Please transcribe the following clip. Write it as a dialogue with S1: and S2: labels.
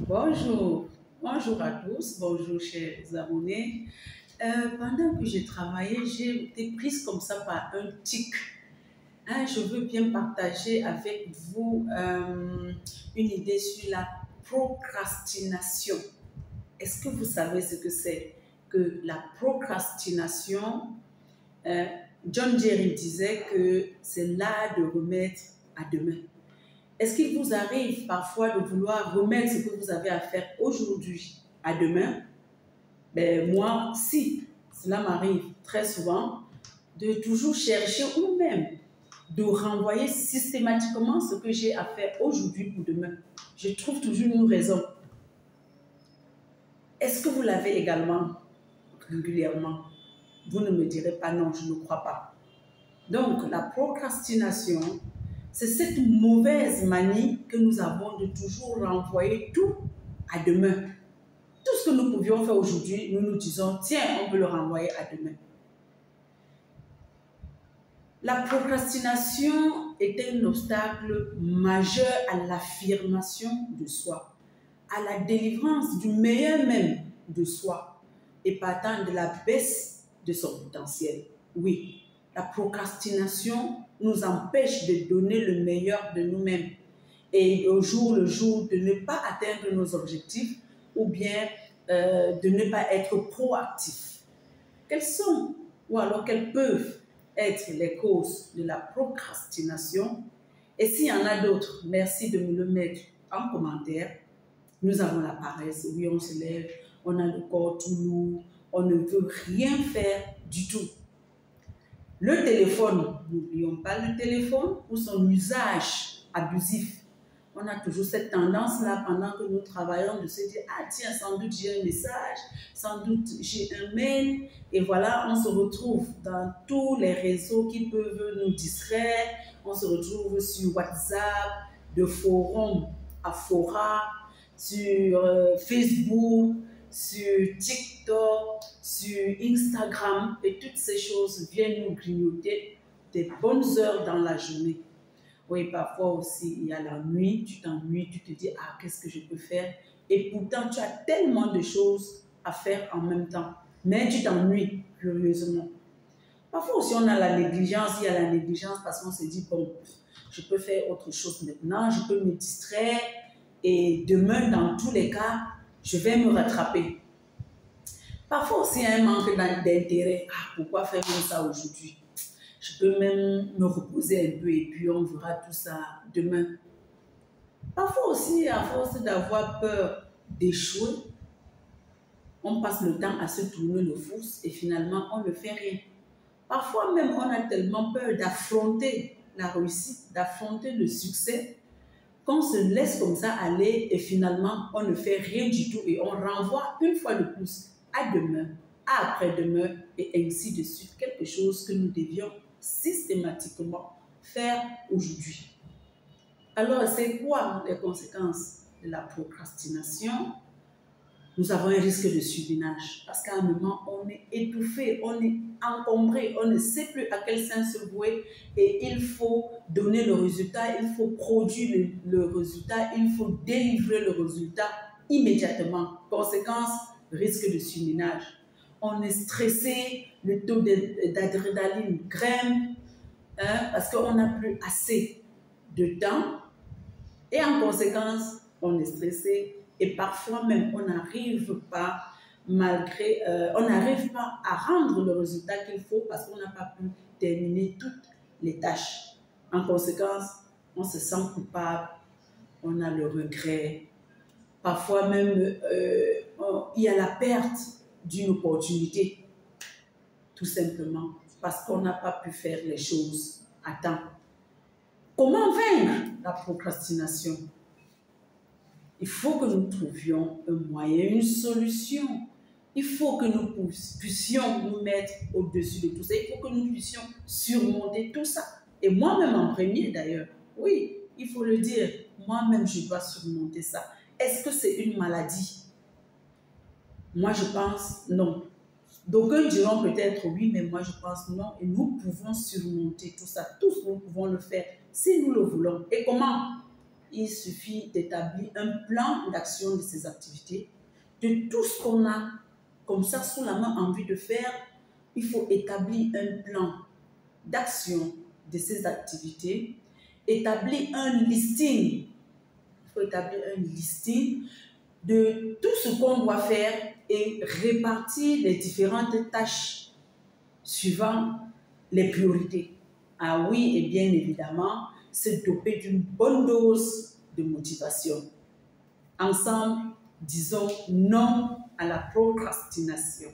S1: Bonjour, bonjour à tous, bonjour chers abonnés. Pendant que j'ai travaillé, j'ai été prise comme ça par un tic. Je veux bien partager avec vous une idée sur la procrastination. Est-ce que vous savez ce que c'est que la procrastination? John Jerry disait que c'est l'art de remettre à demain. Est-ce qu'il vous arrive parfois de vouloir remettre ce que vous avez à faire aujourd'hui à demain? Moi, si, cela m'arrive très souvent de toujours chercher ou même de renvoyer systématiquement ce que j'ai à faire aujourd'hui pour demain. Je trouve toujours une raison. Est-ce que vous l'avez également régulièrement? Vous ne me direz pas non, je ne crois pas. Donc, la procrastination, c'est cette mauvaise manie que nous avons de toujours renvoyer tout à demain. Tout ce que nous pouvions faire aujourd'hui, nous nous disons, tiens, on peut le renvoyer à demain. La procrastination est un obstacle majeur à l'affirmation de soi, à la délivrance du meilleur même de soi et partant de la baisse de son potentiel. Oui, la procrastination nous empêche de donner le meilleur de nous-mêmes et au jour le jour de ne pas atteindre nos objectifs ou bien de ne pas être proactif. Quelles sont ou alors quelles peuvent être les causes de la procrastination? Et s'il y en a d'autres, merci de me le mettre en commentaire. Nous avons la paresse, oui, on se lève, on a le corps tout lourd, on ne veut rien faire du tout. Le téléphone, n'oublions pas le téléphone ou son usage abusif. On a toujours cette tendance-là pendant que nous travaillons de se dire « Ah tiens, sans doute j'ai un message, sans doute j'ai un mail » et voilà, on se retrouve dans tous les réseaux qui peuvent nous distraire. On se retrouve sur WhatsApp, de forum à fora, sur Facebook, sur TikTok, sur Instagram et toutes ces choses viennent nous grignoter des bonnes heures dans la journée. Oui, parfois aussi, il y a la nuit, tu t'ennuies, tu te dis, ah, qu'est-ce que je peux faire? Et pourtant, tu as tellement de choses à faire en même temps. Mais tu t'ennuies, curieusement. Parfois aussi, on a la négligence, il y a la négligence parce qu'on se dit, bon, je peux faire autre chose maintenant, je peux me distraire et demain, dans tous les cas, je vais me rattraper. Parfois aussi, il y a un manque d'intérêt. Ah, pourquoi faire même ça aujourd'hui? Je peux même me reposer un peu et puis on verra tout ça demain. Parfois aussi, à force d'avoir peur d'échouer, on passe le temps à se tourner le pouce et finalement, on ne fait rien. Parfois même, on a tellement peur d'affronter la réussite, d'affronter le succès, qu'on se laisse comme ça aller et finalement, on ne fait rien du tout et on renvoie une fois de plus à demain, à après-demain et ainsi de suite. Quelque chose que nous devions systématiquement faire aujourd'hui. Alors, c'est quoi les conséquences de la procrastination? Nous avons un risque de surmenage parce qu'à un moment, on est étouffé, on est encombré, on ne sait plus à quel sens se vouer et il faut donner le résultat, il faut produire le résultat, il faut délivrer le résultat immédiatement. Conséquence, risque de surmenage. On est stressé, le taux d'adrénaline grimpe parce qu'on n'a plus assez de temps et en conséquence, on est stressé et parfois même on n'arrive pas on n'arrive pas à rendre le résultat qu'il faut parce qu'on n'a pas pu terminer toutes les tâches. En conséquence, on se sent coupable, on a le regret. Parfois même, il y a la perte d'une opportunité, tout simplement, parce qu'on n'a pas pu faire les choses à temps. Comment vaincre la procrastination? Il faut que nous trouvions un moyen, une solution. Il faut que nous puissions nous mettre au-dessus de tout ça. Il faut que nous puissions surmonter tout ça. Et moi-même en premier d'ailleurs. Oui, il faut le dire. Moi-même, je dois surmonter ça. Est-ce que c'est une maladie? Moi, je pense non. D'aucuns diront peut-être oui, mais moi, je pense non. Et nous pouvons surmonter tout ça. Tous, nous pouvons le faire si nous le voulons. Et comment? il suffit d'établir un plan d'action de ces activités, de tout ce qu'on a comme ça sous la main envie de faire. Il faut établir un plan d'action de ces activités, établir un listing. Il faut établir un listing de tout ce qu'on doit faire et répartir les différentes tâches suivant les priorités. Ah oui, et bien évidemment, se doper d'une bonne dose de motivation. Ensemble, disons non à la procrastination.